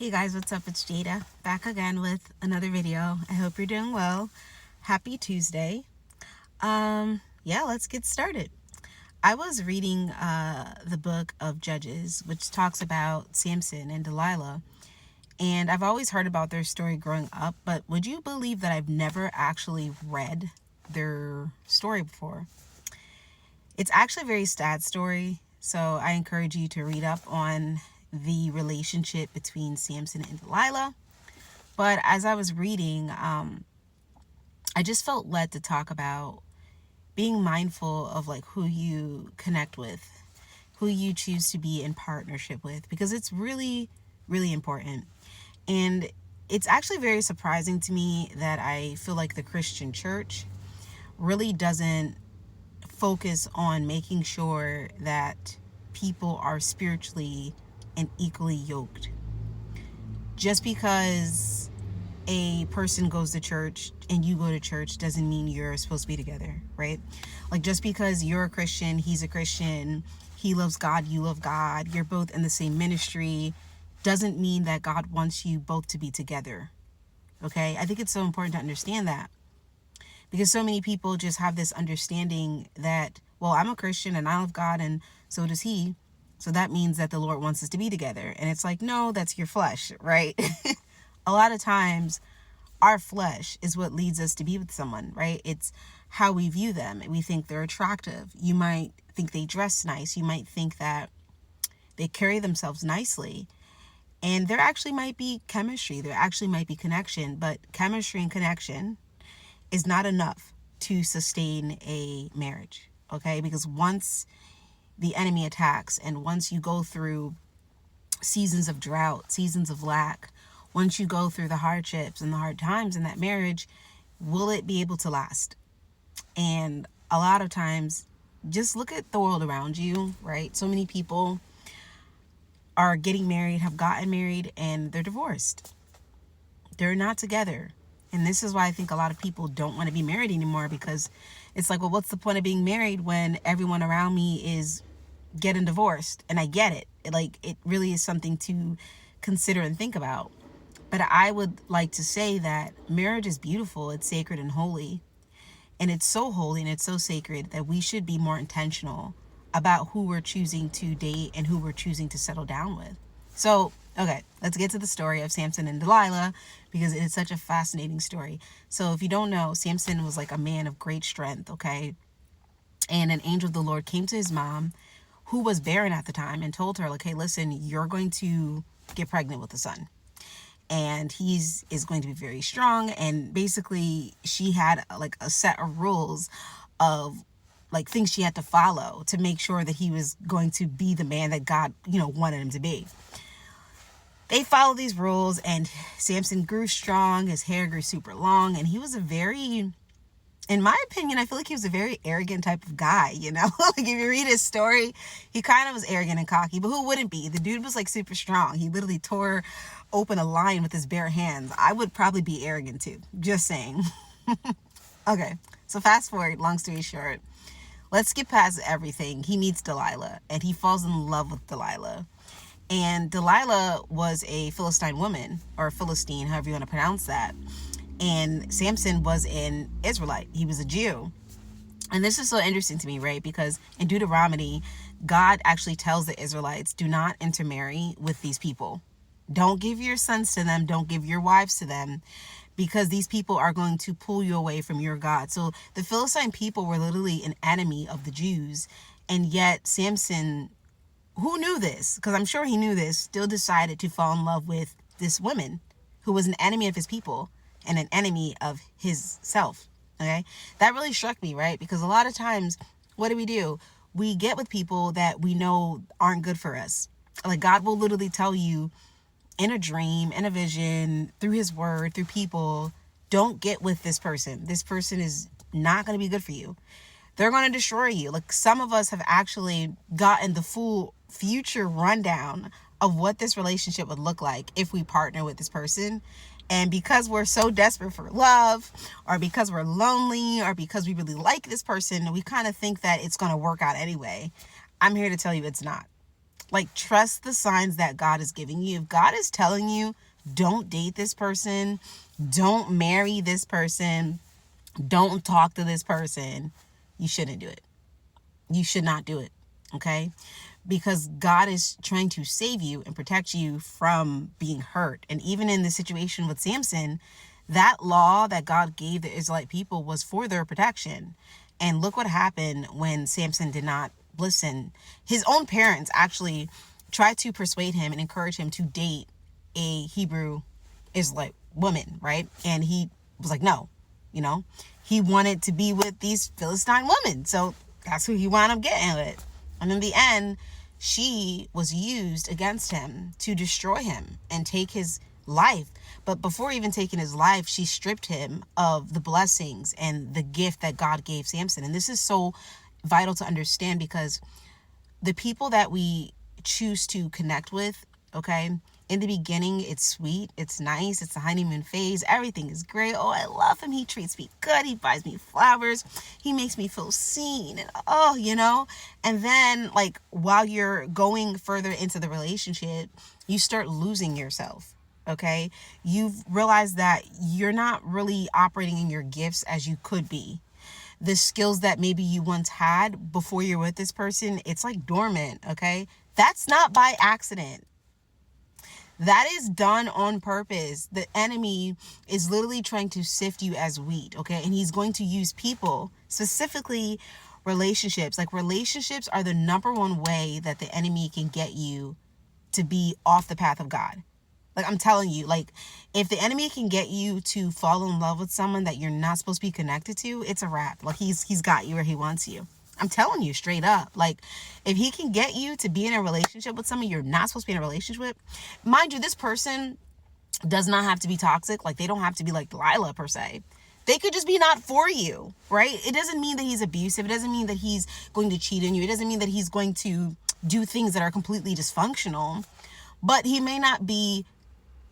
Hey guys, what's up? It's Jada back again with another video. I hope you're doing well. Happy Tuesday. Yeah, let's get started. I was reading the book of Judges, which talks about Samson and Delilah, and I've always heard about their story growing up, but would you believe that I've never actually read their story before? It's actually a very sad story, so I encourage you to read up on the relationship between Samson and Delilah. But as I was reading, I just felt led to talk about being mindful of like who you connect with, who you choose to be in partnership with, because it's really, really important. And it's actually very surprising to me that I feel like the Christian church really doesn't focus on making sure that people are spiritually and equally yoked. Just because a person goes to church and you go to church doesn't mean you're supposed to be together, right? Like just because you're a Christian, he's a Christian, he loves God, you love God, you're both in the same ministry, doesn't mean that God wants you both to be together. Okay? I think it's so important to understand that, because so many people just have this understanding that, well, I'm a Christian and I love God and so does he. So that means that the Lord wants us to be together. And it's like, no, that's your flesh, right? A lot of times our flesh is what leads us to be with someone, right? It's how we view them. We think they're attractive. You might think they dress nice. You might think that they carry themselves nicely. And there actually might be chemistry. There actually might be connection. But chemistry and connection is not enough to sustain a marriage, okay? Because once the enemy attacks and once you go through seasons of drought, seasons of lack, once you go through the hardships and the hard times in that marriage, will it be able to last? And a lot of times, just look at the world around you, right? So many people are getting married, have gotten married, and they're divorced. They're not together. And this is why I think a lot of people don't want to be married anymore, because it's like, well, what's the point of being married when everyone around me is getting divorced? And I get it. It really is something to consider and think about. But I would like to say that marriage is beautiful, it's sacred and holy. And it's so holy and it's so sacred that we should be more intentional about who we're choosing to date and who we're choosing to settle down with. So, okay, let's get to the story of Samson and Delilah, because it is such a fascinating story. So if you don't know, Samson was like a man of great strength, okay? And an angel of the Lord came to his mom, who was barren at the time, and told her, like, hey, listen, you're going to get pregnant with a son. And he's is going to be very strong. And basically she had like a set of rules of like things she had to follow to make sure that he was going to be the man that God, wanted him to be. They followed these rules and Samson grew strong. His hair grew super long. And he was in my opinion, I feel like he was a very arrogant type of guy, Like if you read his story, he kind of was arrogant and cocky, but who wouldn't be? The dude was like super strong. He literally tore open a lion with his bare hands. I would probably be arrogant too. Just saying. Okay, so fast forward, long story short, let's skip past everything. He meets Delilah and he falls in love with Delilah. And Delilah was a Philistine woman, or Philistine, however you want to pronounce that. And Samson was an Israelite. He was a Jew. And this is so interesting to me, right? Because in Deuteronomy, God actually tells the Israelites, do not intermarry with these people. Don't give your sons to them. Don't give your wives to them, because these people are going to pull you away from your God. So the Philistine people were literally an enemy of the Jews. And yet Samson, who knew this, because I'm sure he knew this, still decided to fall in love with this woman who was an enemy of his people and an enemy of his self. Okay, that really struck me, right? Because a lot of times, what do? We get with people that we know aren't good for us. Like God will literally tell you in a dream, in a vision, through his word, through people, don't get with this person. This person is not going to be good for you. They're going to destroy you. Like some of us have actually gotten the full future rundown of what this relationship would look like if we partner with this person. And because we're so desperate for love, or because we're lonely, or because we really like this person, we kind of think that it's going to work out anyway. I'm here to tell you it's not. Like, trust the signs that God is giving you. If God is telling you, don't date this person, don't marry this person, don't talk to this person, you shouldn't do it. You should not do it, okay? Because God is trying to save you and protect you from being hurt. And even in the situation with Samson, that law that God gave the Israelite people was for their protection. And look what happened when Samson did not listen. His own parents actually tried to persuade him and encourage him to date a Hebrew Israelite woman, right? And he was like, no, he wanted to be with these Philistine women. So that's who he wound up getting with. And in the end, she was used against him to destroy him and take his life. But before even taking his life, she stripped him of the blessings and the gift that God gave Samson. And this is so vital to understand, because the people that we choose to connect with, okay, in the beginning, it's sweet, it's nice, it's the honeymoon phase, everything is great. Oh, I love him, he treats me good, he buys me flowers, he makes me feel seen, and and then, like, while you're going further into the relationship, you start losing yourself, okay? You've realized that you're not really operating in your gifts as you could be. The skills that maybe you once had before you're with this person, it's like dormant, okay? That's not by accident. That is done on purpose. The enemy is literally trying to sift you as wheat, okay? And he's going to use people, specifically relationships. Like, relationships are the number one way that the enemy can get you to be off the path of God. Like, I'm telling you, like, if the enemy can get you to fall in love with someone that you're not supposed to be connected to, it's a wrap. Like, he's got you where he wants you. I'm telling you straight up. Like, if he can get you to be in a relationship with someone you're not supposed to be in a relationship with, mind you, this person does not have to be toxic. Like, they don't have to be like Delilah per se. They could just be not for you, right? It doesn't mean that he's abusive. It doesn't mean that he's going to cheat on you. It doesn't mean that he's going to do things that are completely dysfunctional. But he may not be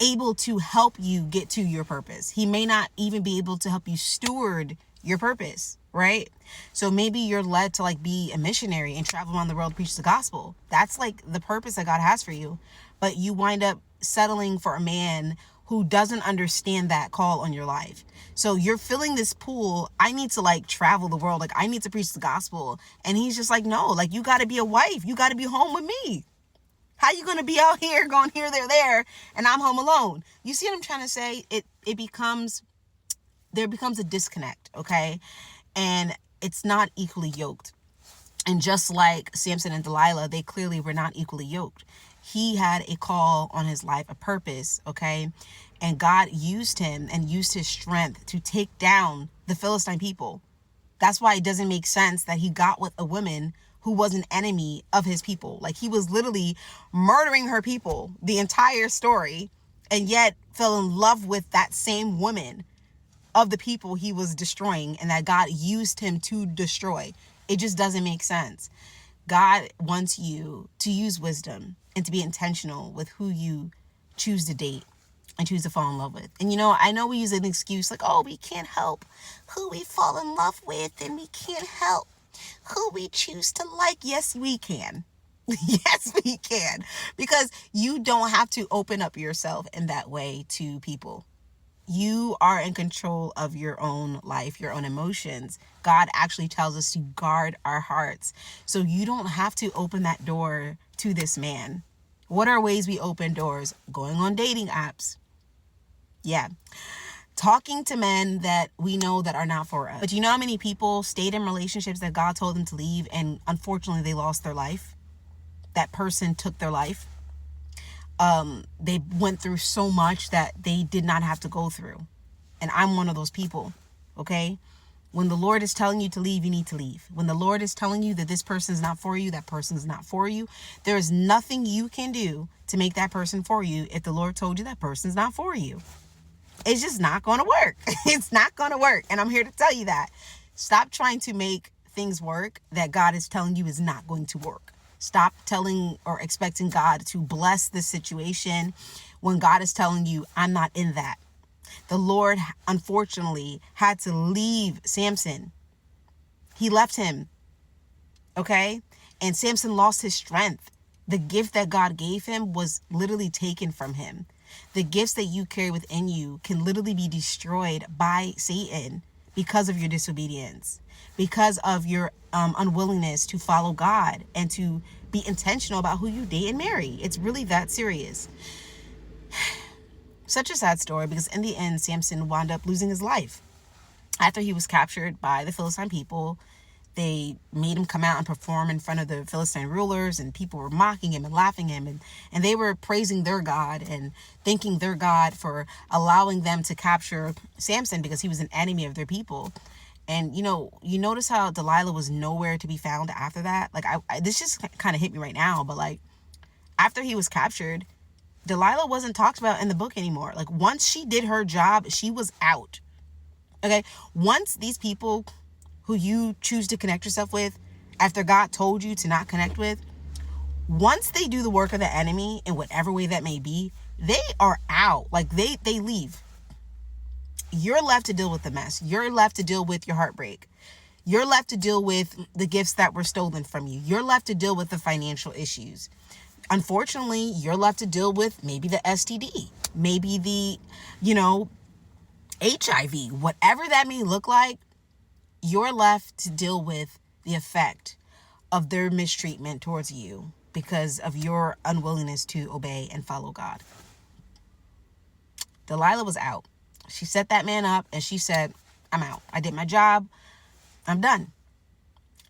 able to help you get to your purpose. He may not even be able to help you steward your purpose, right? So maybe you're led to, like, be a missionary and travel around the world to preach the gospel. That's like the purpose that God has for you. But you wind up settling for a man who doesn't understand that call on your life. So you're filling this pool. I need to, like, travel the world. Like, I need to preach the gospel. And he's just like, no, like, you got to be a wife. You got to be home with me. How you going to be out here going here, there, and I'm home alone? You see what I'm trying to say? There becomes a disconnect, okay? And it's not equally yoked. And just like Samson and Delilah, they clearly were not equally yoked. He had a call on his life, a purpose, okay? And God used him and used his strength to take down the Philistine people. That's why it doesn't make sense that he got with a woman who was an enemy of his people. Like, he was literally murdering her people the entire story, and yet fell in love with that same woman of the people he was destroying and that God used him to destroy. It just doesn't make sense. God wants you to use wisdom and to be intentional with who you choose to date and choose to fall in love with. And I know we use an excuse like, oh, we can't help who we fall in love with, and we can't help who we choose to like. Yes, we can. Yes, we can. Because you don't have to open up yourself in that way to people. You are in control of your own life, your own emotions. God actually tells us to guard our hearts. So you don't have to open that door to this man. What are ways we open doors? Going on dating apps. Yeah. Talking to men that we know that are not for us. But you know how many people stayed in relationships that God told them to leave, and unfortunately they lost their life? That person took their life. They went through so much that they did not have to go through. And I'm one of those people, okay? When the Lord is telling you to leave, you need to leave. When the Lord is telling you that this person is not for you, that person is not for you, there is nothing you can do to make that person for you if the Lord told you that person's not for you. It's just not going to work. It's not going to work. And I'm here to tell you that. Stop trying to make things work that God is telling you is not going to work. Stop telling or expecting God to bless this situation when God is telling you, I'm not in that. The Lord, unfortunately, had to leave Samson. He left him. Okay? And Samson lost his strength. The gift that God gave him was literally taken from him. The gifts that you carry within you can literally be destroyed by Satan because of your disobedience, because of your unwillingness to follow God and to be intentional about who you date and marry. It's really that serious. Such a sad story, because in the end, Samson wound up losing his life. After he was captured by the Philistine people, they made him come out and perform in front of the Philistine rulers, and people were mocking him and laughing him, and they were praising their God and thanking their God for allowing them to capture Samson because he was an enemy of their people. And you notice how Delilah was nowhere to be found after that. Like, I this just kind of hit me right now, but like, after he was captured, Delilah wasn't talked about in the book anymore. Like, once she did her job, she was out. Okay, once these people who you choose to connect yourself with, after God told you to not connect with, once they do the work of the enemy in whatever way that may be, they are out. Like, they leave. You're left to deal with the mess. You're left to deal with your heartbreak. You're left to deal with the gifts that were stolen from you. You're left to deal with the financial issues. Unfortunately, you're left to deal with maybe the STD, maybe the, HIV, whatever that may look like. You're left to deal with the effect of their mistreatment towards you because of your unwillingness to obey and follow God. Delilah was out. She set that man up and she said, I'm out. I did my job. I'm done.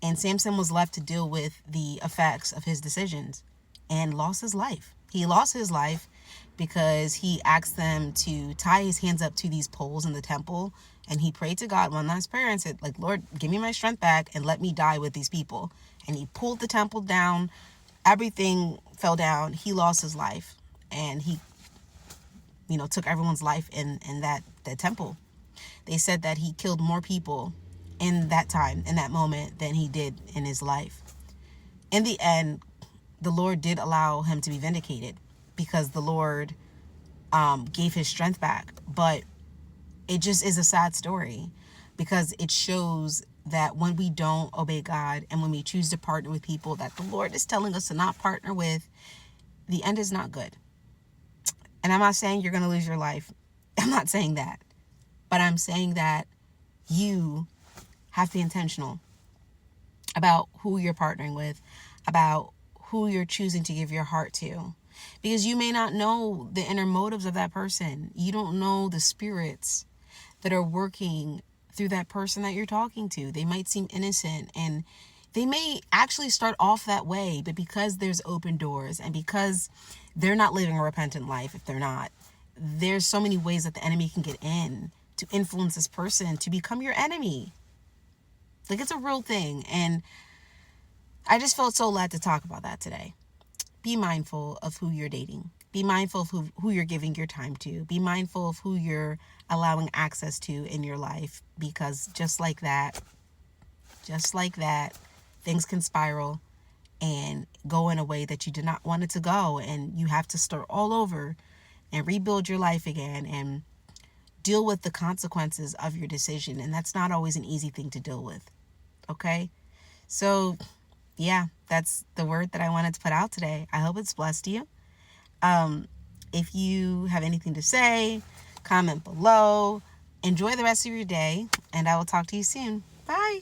And Samson was left to deal with the effects of his decisions and lost his life. He lost his life because he asked them to tie his hands up to these poles in the temple. And he prayed to God one last prayer and said, like, Lord, give me my strength back and let me die with these people. And he pulled the temple down. Everything fell down. He lost his life. And he, took everyone's life in that temple. They said that he killed more people in that time, in that moment, than he did in his life. In the end, the Lord did allow him to be vindicated because the Lord gave his strength back. But it just is a sad story because it shows that when we don't obey God and when we choose to partner with people that the Lord is telling us to not partner with, the end is not good. And I'm not saying you're going to lose your life. I'm not saying that. But I'm saying that you have to be intentional about who you're partnering with, about who you're choosing to give your heart to. Because you may not know the inner motives of that person. You don't know the spirits that are working through that person that you're talking to. They might seem innocent and they may actually start off that way, but because there's open doors and because they're not living a repentant life, if they're not, there's so many ways that the enemy can get in to influence this person to become your enemy. Like, it's a real thing. And I just felt so led to talk about that today. Be mindful of who you're dating. Be mindful of who you're giving your time to. Be mindful of who you're allowing access to in your life, because just like that, things can spiral and go in a way that you did not want it to go. And you have to start all over and rebuild your life again and deal with the consequences of your decision. And that's not always an easy thing to deal with. Okay? So, yeah, that's the word that I wanted to put out today. I hope it's blessed you. If you have anything to say, comment below. Enjoy the rest of your day, and I will talk to you soon. Bye.